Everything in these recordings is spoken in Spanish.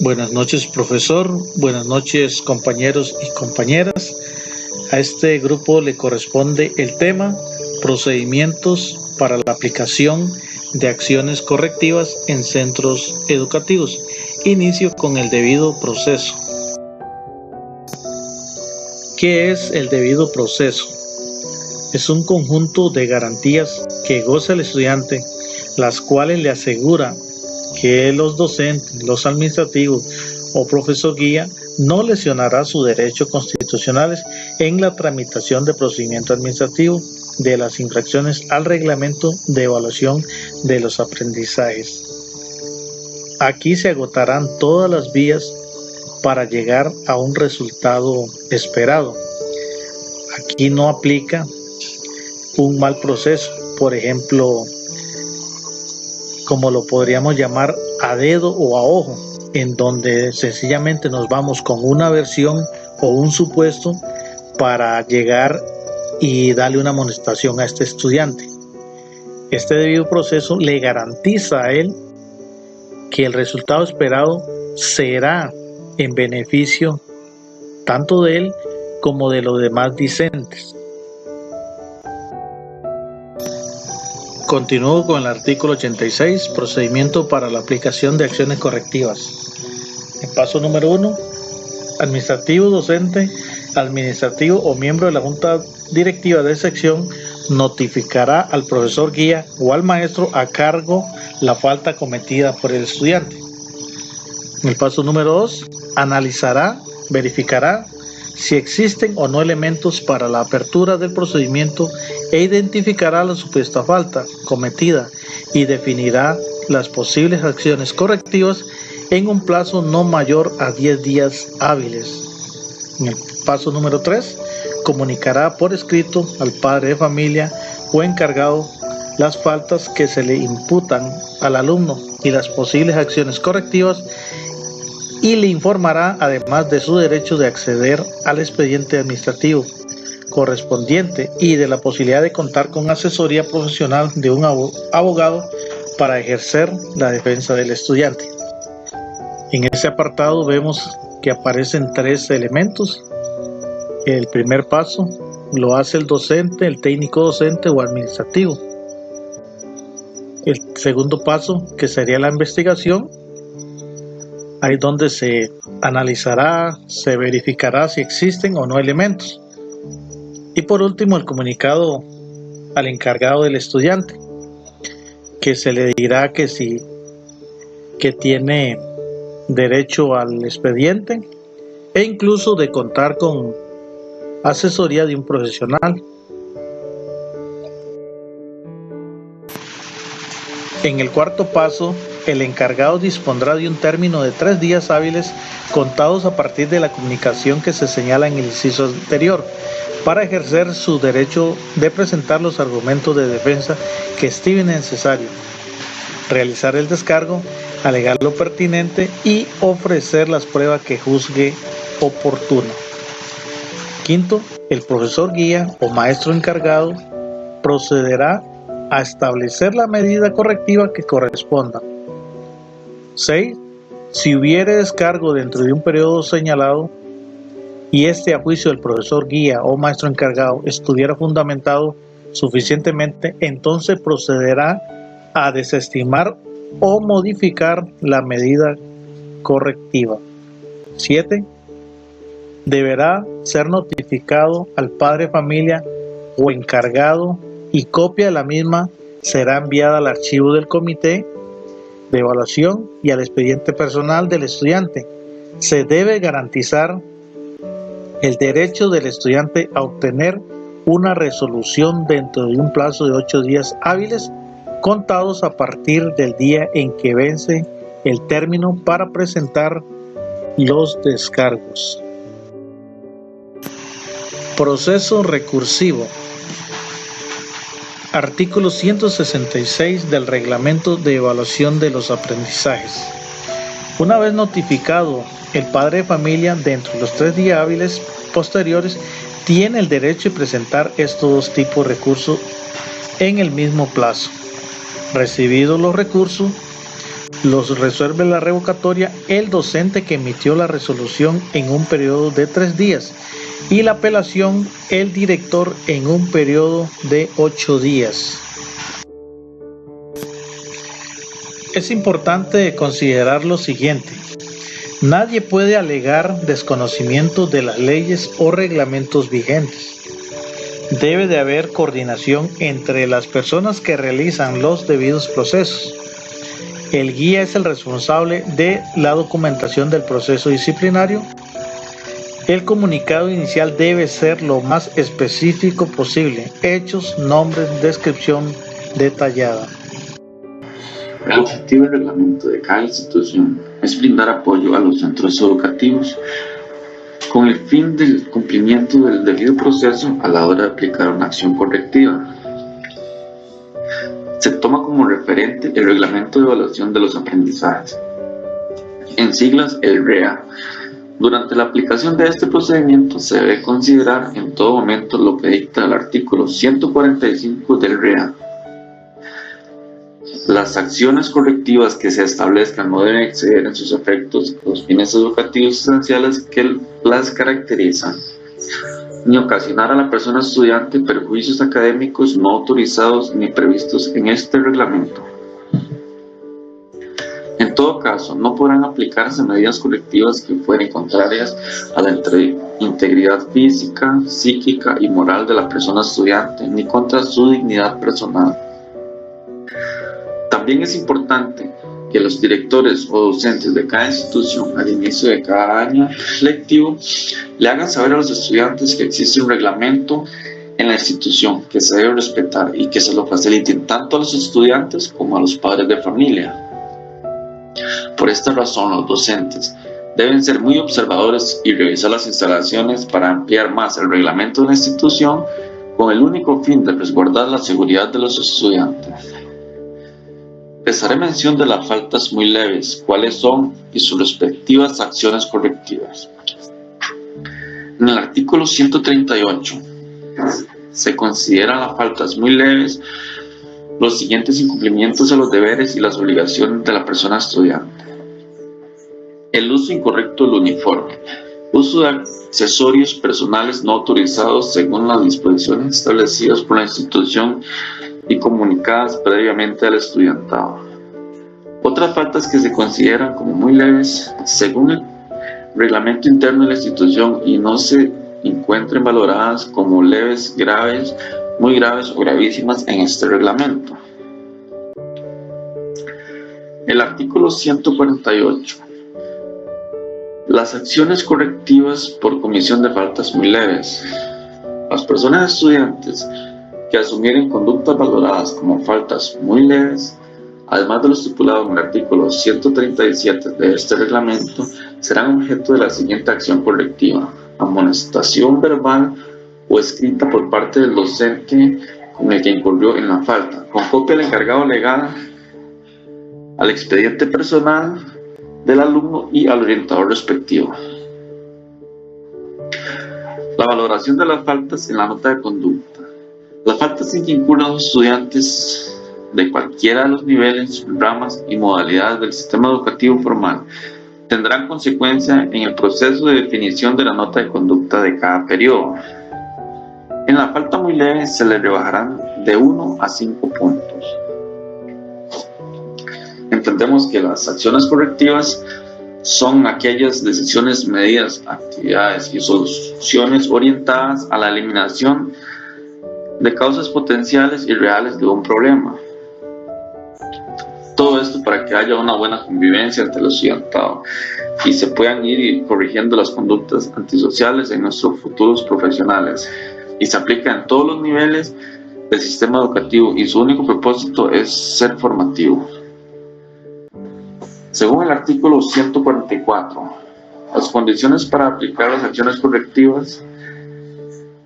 Buenas noches, profesor. Buenas noches, compañeros y compañeras. A este grupo le corresponde el tema procedimientos para la aplicación de acciones correctivas en centros educativos. Inicio con el debido proceso. ¿Qué es el debido proceso? Es un conjunto de garantías que goza el estudiante, las cuales le asegura que los docentes, los administrativos o profesor guía no lesionará sus derechos constitucionales en la tramitación de procedimiento administrativo de las infracciones al reglamento de evaluación de los aprendizajes. Aquí se agotarán todas las vías para llegar a un resultado esperado. Aquí no aplica un mal proceso, por ejemplo, como lo podríamos llamar a dedo o a ojo, en donde sencillamente nos vamos con una versión o un supuesto para llegar y darle una amonestación a este estudiante. Este debido proceso le garantiza a él que el resultado esperado será en beneficio tanto de él como de los demás discentes. Continúo con el artículo 86, procedimiento para la aplicación de acciones correctivas. El paso número 1, administrativo, docente, administrativo o miembro de la junta directiva de sección notificará al profesor guía o al maestro a cargo la falta cometida por el estudiante. El paso número 2, analizará, verificará si existen o no elementos para la apertura del procedimiento e identificará la supuesta falta cometida y definirá las posibles acciones correctivas en un plazo no mayor a 10 días hábiles. En el paso número 3, comunicará por escrito al padre de familia o encargado las faltas que se le imputan al alumno y las posibles acciones correctivas, y le informará además de su derecho de acceder al expediente administrativo correspondiente y de la posibilidad de contar con asesoría profesional de un abogado para ejercer la defensa del estudiante. En este apartado vemos que aparecen 3 elementos. El primer paso lo hace el docente, el técnico docente o administrativo. El segundo paso, que sería la investigación, ahí donde se analizará, se verificará si existen o no elementos. Y por último, el comunicado al encargado del estudiante, que se le dirá que tiene derecho al expediente e incluso de contar con asesoría de un profesional. En el cuarto paso, el encargado dispondrá de un término de 3 días hábiles contados a partir de la comunicación que se señala en el inciso anterior para ejercer su derecho de presentar los argumentos de defensa que estime necesario, realizar el descargo, alegar lo pertinente y ofrecer las pruebas que juzgue oportuno. Quinto, el profesor guía o maestro encargado procederá a establecer la medida correctiva que corresponda. 6. Si hubiere descargo dentro de un periodo señalado y este a juicio del profesor guía o maestro encargado estuviera fundamentado suficientemente, entonces procederá a desestimar o modificar la medida correctiva. 7. Deberá ser notificado al padre de familia o encargado y copia de la misma será enviada al archivo del comité de evaluación y al expediente personal del estudiante. Se debe garantizar el derecho del estudiante a obtener una resolución dentro de un plazo de 8 días hábiles contados a partir del día en que vence el término para presentar los descargos. Proceso recursivo. Artículo 166 del Reglamento de Evaluación de los Aprendizajes. Una vez notificado el padre de familia, dentro de los 3 días hábiles posteriores, tiene el derecho de presentar estos 2 tipos de recursos en el mismo plazo. Recibidos los recursos, Los resuelve la revocatoria el docente que emitió la resolución en un periodo de 3 días y la apelación el director en un periodo de 8 días. Es importante considerar lo siguiente. Nadie puede alegar desconocimiento de las leyes o reglamentos vigentes. Debe de haber coordinación entre las personas que realizan los debidos procesos. El guía es el responsable de la documentación del proceso disciplinario. El comunicado inicial debe ser lo más específico posible. Hechos, nombres, descripción detallada. El objetivo del reglamento de cada institución es brindar apoyo a los centros educativos con el fin del cumplimiento del debido proceso a la hora de aplicar una acción correctiva. Se toma como referente el Reglamento de Evaluación de los Aprendizajes, en siglas el REA. Durante la aplicación de este procedimiento se debe considerar en todo momento lo que dicta el artículo 145 del REA. Las acciones correctivas que se establezcan no deben exceder en sus efectos los fines educativos esenciales que las caracterizan, ni ocasionar a la persona estudiante perjuicios académicos no autorizados ni previstos en este reglamento. En todo caso, no podrán aplicarse medidas correctivas que fueren contrarias a la integridad física, psíquica y moral de la persona estudiante, ni contra su dignidad personal. También es importante que los directores o docentes de cada institución al inicio de cada año lectivo le hagan saber a los estudiantes que existe un reglamento en la institución que se debe respetar y que se lo faciliten tanto a los estudiantes como a los padres de familia. Por esta razón, los docentes deben ser muy observadores y revisar las instalaciones para ampliar más el reglamento de la institución con el único fin de resguardar la seguridad de los estudiantes. Les haré mención de las faltas muy leves, cuáles son y sus respectivas acciones correctivas. En el artículo 138 se consideran las faltas muy leves los siguientes incumplimientos a los deberes y las obligaciones de la persona estudiante. El uso incorrecto del uniforme, uso de accesorios personales no autorizados según las disposiciones establecidas por la institución y comunicadas previamente al estudiantado. Otras faltas que se consideran como muy leves según el reglamento interno de la institución y no se encuentren valoradas como leves, graves, muy graves o gravísimas en este reglamento. El artículo 148. Las acciones correctivas por comisión de faltas muy leves. Las personas estudiantes que asumieren conductas valoradas como faltas muy leves, además de lo estipulado en el artículo 137 de este reglamento, serán objeto de la siguiente acción correctiva: amonestación verbal o escrita por parte del docente con el que incurrió en la falta, con copia del encargado legal al expediente personal del alumno y al orientador respectivo. La valoración de las faltas en la nota de conducta. Las faltas en que incurran los estudiantes de cualquiera de los niveles, ramas y modalidades del sistema educativo formal tendrán consecuencia en el proceso de definición de la nota de conducta de cada periodo. En la falta muy leve se le rebajarán de 1 a 5 puntos. Entendemos que las acciones correctivas son aquellas decisiones, medidas, actividades y soluciones orientadas a la eliminación de causas potenciales y reales de un problema. Todo esto para que haya una buena convivencia entre el estudiantado y se puedan ir corrigiendo las conductas antisociales en nuestros futuros profesionales, y se aplica en todos los niveles del sistema educativo y su único propósito es ser formativo. Según el artículo 144, las condiciones para aplicar las acciones correctivas.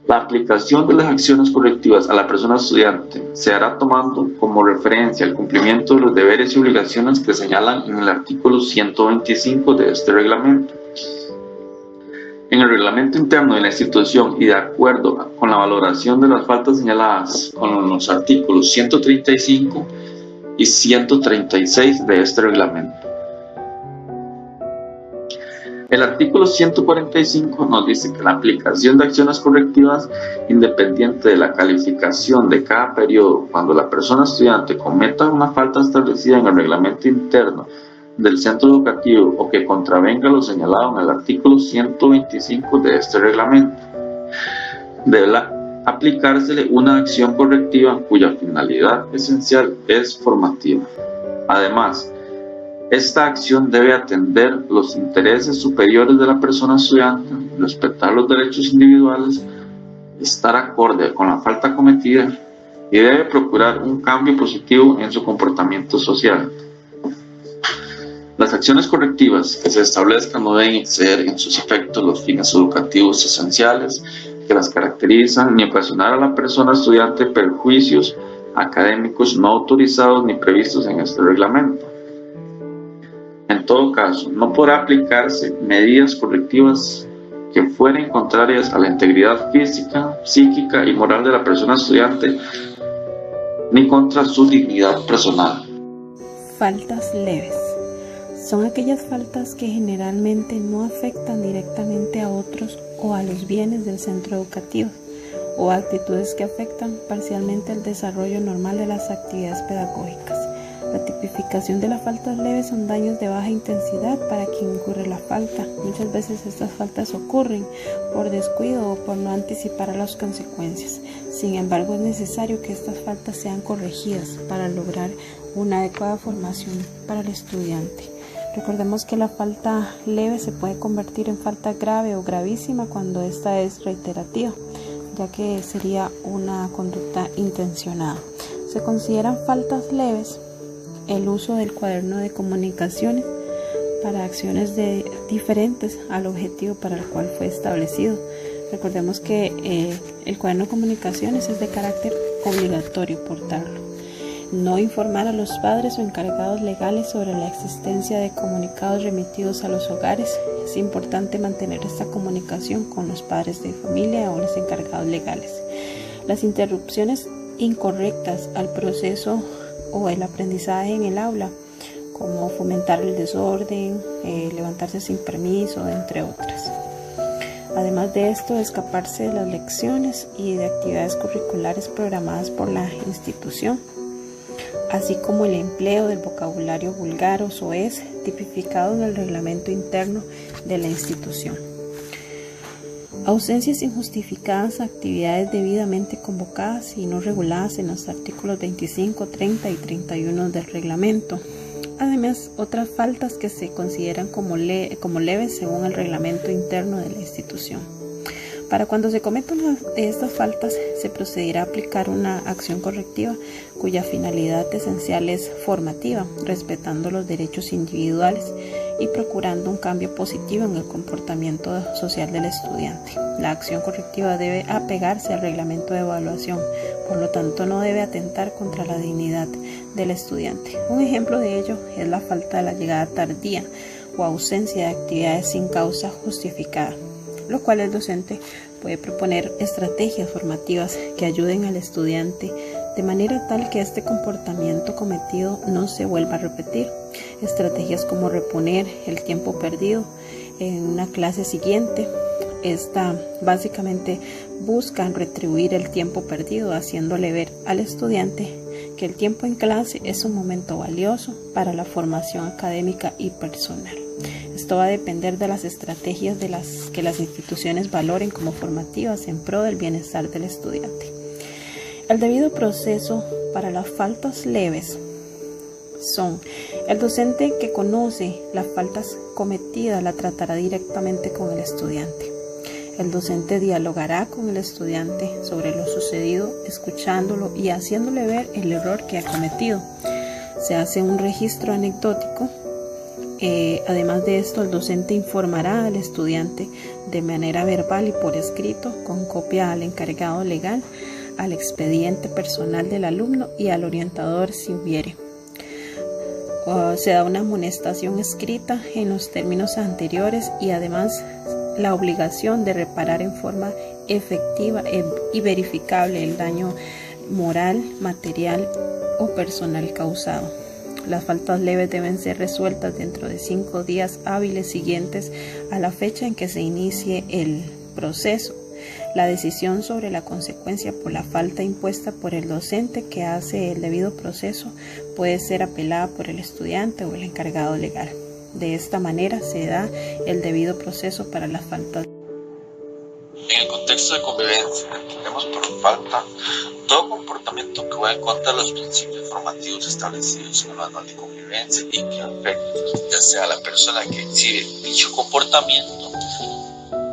La aplicación de las acciones correctivas a la persona estudiante se hará tomando como referencia el cumplimiento de los deberes y obligaciones que señalan en el artículo 125 de este reglamento. En el reglamento interno de la institución y de acuerdo con la valoración de las faltas señaladas con los artículos 135 y 136 de este reglamento. El artículo 145 nos dice que la aplicación de acciones correctivas, independiente de la calificación de cada periodo, cuando la persona estudiante cometa una falta establecida en el reglamento interno del centro educativo o que contravenga lo señalado en el artículo 125 de este reglamento, deberá aplicársele una acción correctiva cuya finalidad esencial es formativa. Además, esta acción debe atender los intereses superiores de la persona estudiante, respetar los derechos individuales, estar acorde con la falta cometida y debe procurar un cambio positivo en su comportamiento social. Las acciones correctivas que se establezcan no deben exceder en sus efectos los fines educativos esenciales que las caracterizan, ni ocasionar a la persona estudiante perjuicios académicos no autorizados ni previstos en este reglamento. En todo caso, no podrá aplicarse medidas correctivas que fueren contrarias a la integridad física, psíquica y moral de la persona estudiante, ni contra su dignidad personal. Faltas leves. Son aquellas faltas que generalmente no afectan directamente a otros o a los bienes del centro educativo, o actitudes que afectan parcialmente el desarrollo normal de las actividades pedagógicas. La tipificación de las faltas leves son daños de baja intensidad para quien incurre la falta. Muchas veces estas faltas ocurren por descuido o por no anticipar a las consecuencias. Sin embargo, es necesario que estas faltas sean corregidas para lograr una adecuada formación para el estudiante. Recordemos que la falta leve se puede convertir en falta grave o gravísima cuando esta es reiterativa, ya que sería una conducta intencionada. Se consideran faltas leves el uso del cuaderno de comunicaciones para acciones diferentes al objetivo para el cual fue establecido. Recordemos que el cuaderno de comunicaciones es de carácter obligatorio portarlo. No informar a los padres o encargados legales sobre la existencia de comunicados remitidos a los hogares. Es importante mantener esta comunicación con los padres de familia o los encargados legales. Las interrupciones incorrectas al proceso o el aprendizaje en el aula, como fomentar el desorden, levantarse sin permiso, entre otras. Además de esto, escaparse de las lecciones y de actividades curriculares programadas por la institución, así como el empleo del vocabulario vulgar o soez tipificado en el reglamento interno de la institución. Ausencias injustificadas a actividades debidamente convocadas y no reguladas en los artículos 25, 30 y 31 del reglamento. Además, otras faltas que se consideran como leves según el reglamento interno de la institución. Para cuando se cometan de estas faltas, se procederá a aplicar una acción correctiva cuya finalidad esencial es formativa, respetando los derechos individuales y procurando un cambio positivo en el comportamiento social del estudiante. La acción correctiva debe apegarse al reglamento de evaluación, por lo tanto no debe atentar contra la dignidad del estudiante. Un ejemplo de ello es la falta de la llegada tardía o ausencia de actividades sin causa justificada, lo cual el docente puede proponer estrategias formativas que ayuden al estudiante de manera tal que este comportamiento cometido no se vuelva a repetir. Estrategias como reponer el tiempo perdido en una clase siguiente. Esta básicamente busca retribuir el tiempo perdido, haciéndole ver al estudiante que el tiempo en clase es un momento valioso para la formación académica y personal. Esto va a depender de las estrategias que las instituciones valoren como formativas en pro del bienestar del estudiante. El debido proceso para las faltas leves son: el docente que conoce las faltas cometidas la tratará directamente con el estudiante. El docente dialogará con el estudiante sobre lo sucedido, escuchándolo y haciéndole ver el error que ha cometido. Se hace un registro anecdótico. Además de esto, el docente informará al estudiante de manera verbal y por escrito, con copia al encargado legal, al expediente personal del alumno y al orientador si hubiere. Se da una amonestación escrita en los términos anteriores y además la obligación de reparar en forma efectiva y verificable el daño moral, material o personal causado. Las faltas leves deben ser resueltas dentro de 5 días hábiles siguientes a la fecha en que se inicie el proceso. La decisión sobre la consecuencia por la falta impuesta por el docente que hace el debido proceso puede ser apelada por el estudiante o el encargado legal. De esta manera se da el debido proceso para las faltas. En el contexto de convivencia, entendemos por falta todo comportamiento que va en contra de los principios formativos establecidos en el manual de convivencia y que afecta ya sea a la persona que exhibe dicho comportamiento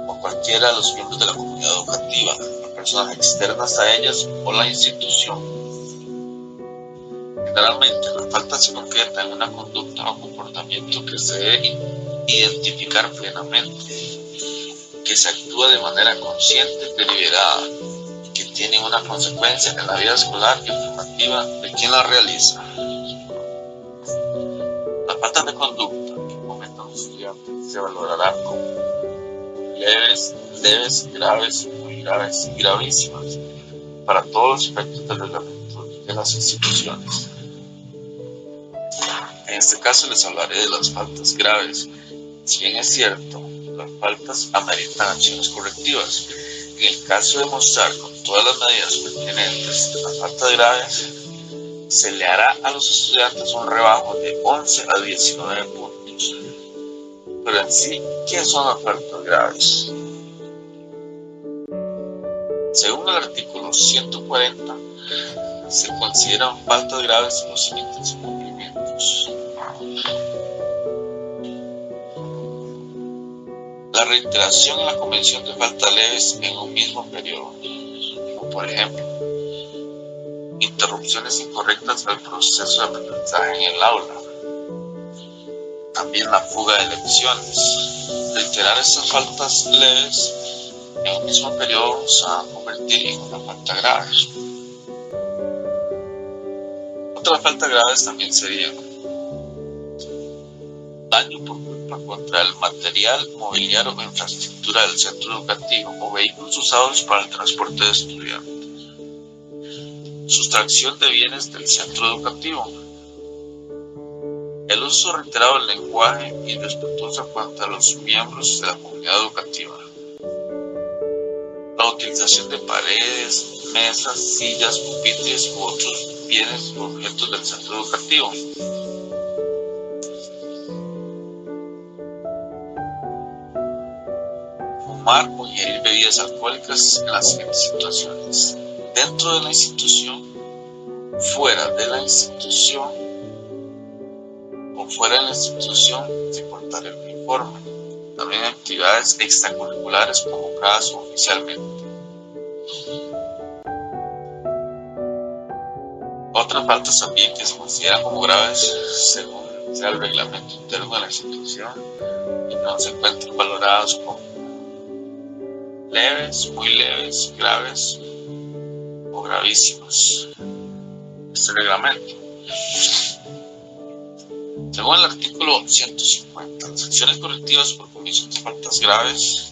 o cualquiera de los miembros de la comunidad educativa, las personas externas a ellas o la institución. Generalmente, la falta se concreta en una conducta o comportamiento que se debe identificar plenamente, que se actúa de manera consciente y deliberada, y que tiene una consecuencia en la vida escolar y formativa de quien la realiza. Las faltas de conducta que cometen los estudiantes se valorarán como leves, graves, muy graves y gravísimas para todos los aspectos del reglamento de las instituciones. En este caso les hablaré de las faltas graves. Si bien es cierto, las faltas ameritan acciones correctivas, en el caso de mostrar con todas las medidas pertinentes las faltas graves, se le hará a los estudiantes un rebajo de 11 a 19 puntos. Pero en sí, ¿qué son las faltas graves? Según el artículo 140, se consideran faltas graves los siguientes incumplimientos: la reiteración en la comisión de faltas leves en un mismo periodo, como por ejemplo, interrupciones incorrectas al proceso de aprendizaje en el aula. También la fuga de lecciones. Reiterar estas faltas leves en un mismo periodo se va a convertir en una falta grave. Otras faltas graves también serían daño por culpa contra el material, mobiliario o infraestructura del centro educativo o vehículos usados para el transporte de estudiantes, sustracción de bienes del centro educativo, el uso reiterado del lenguaje irrespetuoso contra los miembros de la comunidad educativa, la utilización de paredes, mesas, sillas, pupitres u otros bienes o objetos del centro educativo, fumar o ingerir bebidas alcohólicas en las siguientes situaciones: dentro de la institución, fuera de la institución o fuera de la institución sin portar el uniforme. También actividades extracurriculares convocadas oficialmente. Otras faltas también que se consideran como graves según sea el reglamento interno de la institución y no se encuentran valoradas como leves, muy leves, graves o gravísimas. Este reglamento, según el artículo 150, las acciones correctivas por comisión de faltas graves,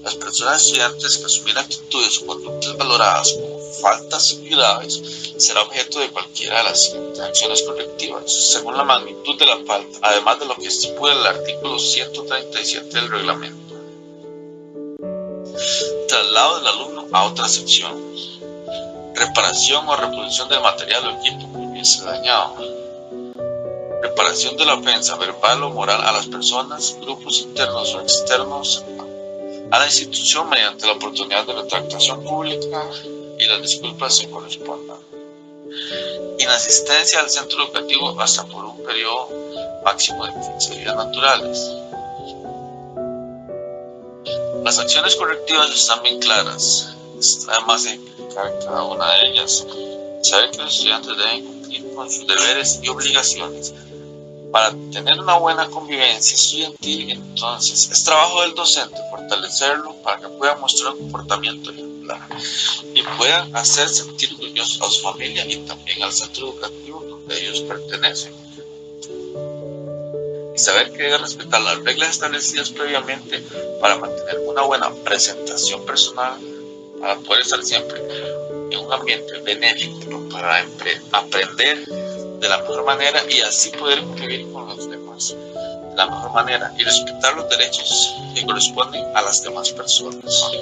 las personas estudiantes que asumieran actitudes o conductas valoradas como faltas graves será objeto de cualquiera de las siguientes acciones correctivas, según la magnitud de la falta, además de lo que estipula el artículo 137 del reglamento: traslado del alumno a otra sección, reparación o reposición del material o equipo que hubiese dañado, reparación de la ofensa verbal o moral a las personas, grupos internos o externos a la institución mediante la oportunidad de retractación pública y las disculpas se correspondan, inasistencia al centro educativo hasta por un periodo máximo de 15 días naturales. Las acciones correctivas están bien claras, además de explicar cada una de ellas, saber que los estudiantes deben cumplir con sus deberes y obligaciones para tener una buena convivencia estudiantil. Entonces es trabajo del docente fortalecerlo para que pueda mostrar un comportamiento ejemplar y puedan hacer sentir orgullosos a su familia y también al centro educativo donde ellos pertenecen, y saber que debe respetar las reglas establecidas previamente para mantener una buena presentación personal, para poder estar siempre en un ambiente benéfico para aprender de la mejor manera y así poder convivir con los demás de la mejor manera y respetar los derechos que corresponden a las demás personas.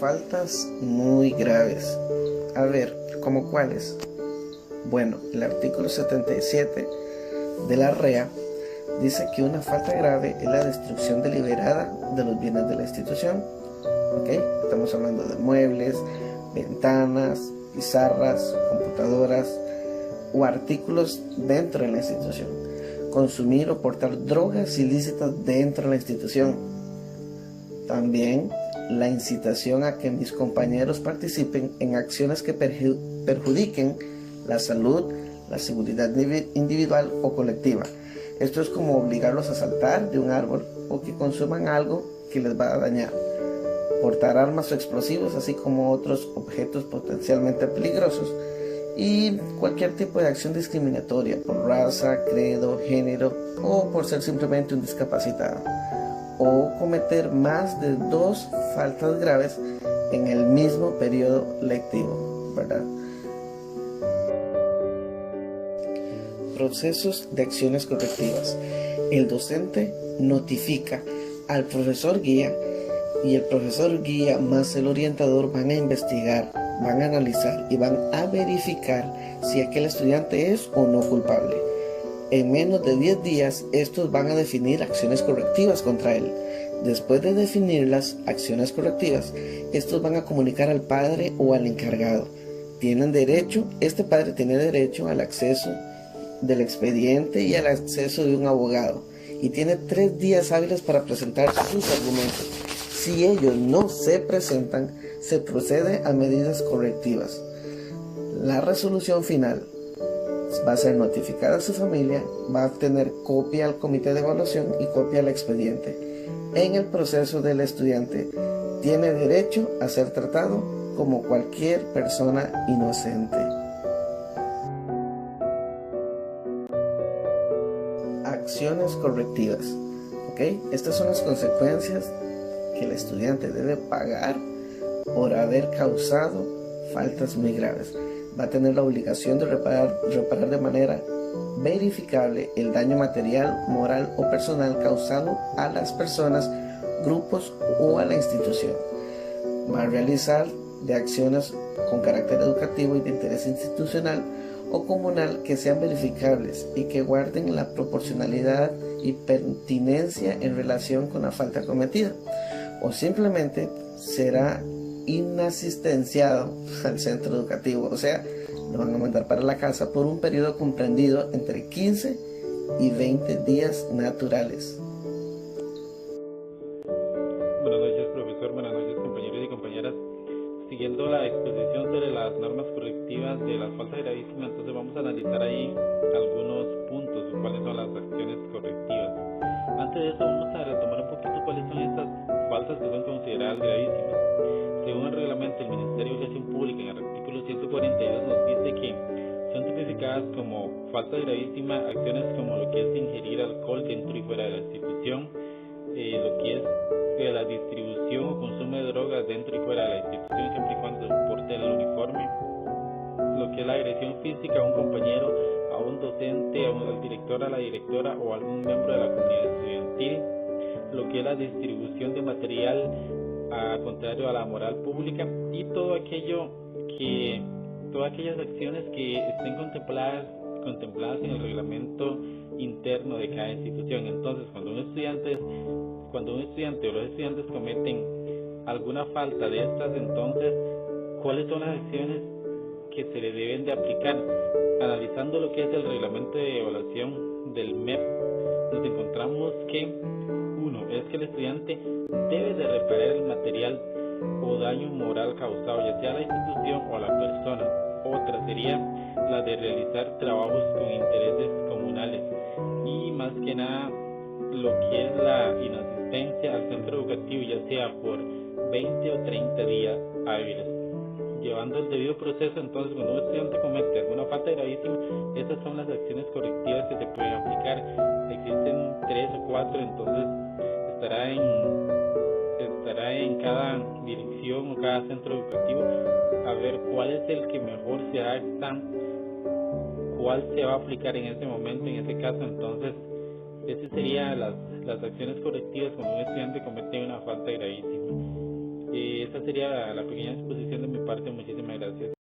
Faltas muy graves. A ver, ¿cómo cuáles? Bueno, el artículo 77 de la REA dice que una falta grave es la destrucción deliberada de los bienes de la institución. ¿Ok? Estamos hablando de muebles, ventanas, pizarras, computadoras o artículos dentro de la institución. Consumir o portar drogas ilícitas dentro de la institución. También la incitación a que mis compañeros participen en acciones que perjudiquen la salud, la seguridad individual o colectiva. Esto es como obligarlos a saltar de un árbol o que consuman algo que les va a dañar. Portar armas o explosivos, así como otros objetos potencialmente peligrosos. Y cualquier tipo de acción discriminatoria por raza, credo, género o por ser simplemente un discapacitado. O cometer más de 2 faltas graves en el mismo periodo lectivo, ¿verdad? Procesos de acciones correctivas. El docente notifica al profesor guía y el profesor guía más el orientador van a investigar, van a analizar y van a verificar si aquel estudiante es o no culpable. En menos de 10 días, estos van a definir acciones correctivas contra él. Después de definir las acciones correctivas, estos van a comunicar al padre o al encargado. Este padre tiene derecho al acceso del expediente y al acceso de un abogado. Y tiene 3 días hábiles para presentar sus argumentos. Si ellos no se presentan, se procede a medidas correctivas. La resolución final va a ser notificada a su familia, va a tener copia al comité de evaluación y copia al expediente. En el proceso del estudiante tiene derecho a ser tratado como cualquier persona inocente. Acciones correctivas. ¿Ok? Estas son las consecuencias que el estudiante debe pagar por haber causado faltas muy graves. Va a tener la obligación de reparar de manera verificable el daño material, moral o personal causado a las personas, grupos o a la institución. Va a realizar de acciones con carácter educativo y de interés institucional o comunal que sean verificables y que guarden la proporcionalidad y pertinencia en relación con la falta cometida, o simplemente será inasistenciado al centro educativo, o sea, lo van a mandar para la casa por un periodo comprendido entre 15 y 20 días naturales. Buenas noches, profesor. Buenas noches, compañeros y compañeras. Siguiendo la exposición sobre las normas correctivas de las faltas gravísimas, entonces vamos a analizar ahí algunos puntos, cuáles son las acciones correctivas. Antes de eso, vamos a retomar un poquito cuáles son estas faltas que son consideradas gravísimas. Según el reglamento del Ministerio de Educación Pública, en el artículo 142 nos dice que son tipificadas como falta gravísima acciones como lo que es ingerir alcohol dentro y fuera de la institución, lo que es la distribución o consumo de drogas dentro y fuera de la institución, siempre y cuando porte el uniforme, lo que es la agresión física a un compañero, a un docente, al director, a la directora o a algún miembro de la comunidad estudiantil, lo que es la distribución de material contrario a la moral pública y todas aquellas acciones que estén contempladas en el reglamento interno de cada institución. Entonces, cuando un estudiante o los estudiantes cometen alguna falta de estas, entonces, ¿cuáles son las acciones que se le deben de aplicar? Analizando lo que es el reglamento de evaluación del MEP, nos encontramos que uno es que el estudiante debe de reparar el material o daño moral causado ya sea a la institución o a la persona. Otra sería la de realizar trabajos con intereses comunales y más que nada lo que es la inasistencia al centro educativo, ya sea por 20 o 30 días hábiles. Llevando el debido proceso, entonces cuando un estudiante comete alguna falta gravísima, estas son las acciones correctivas que se pueden aplicar. Existen 3 o 4, entonces está estará en cada dirección o cada centro educativo a ver cuál es el que mejor se adapta, cuál se va a aplicar en ese momento, en ese caso. Entonces, esas serían las acciones correctivas cuando un estudiante comete una falta gravísima. Esa sería la pequeña exposición de mi parte. Muchísimas gracias.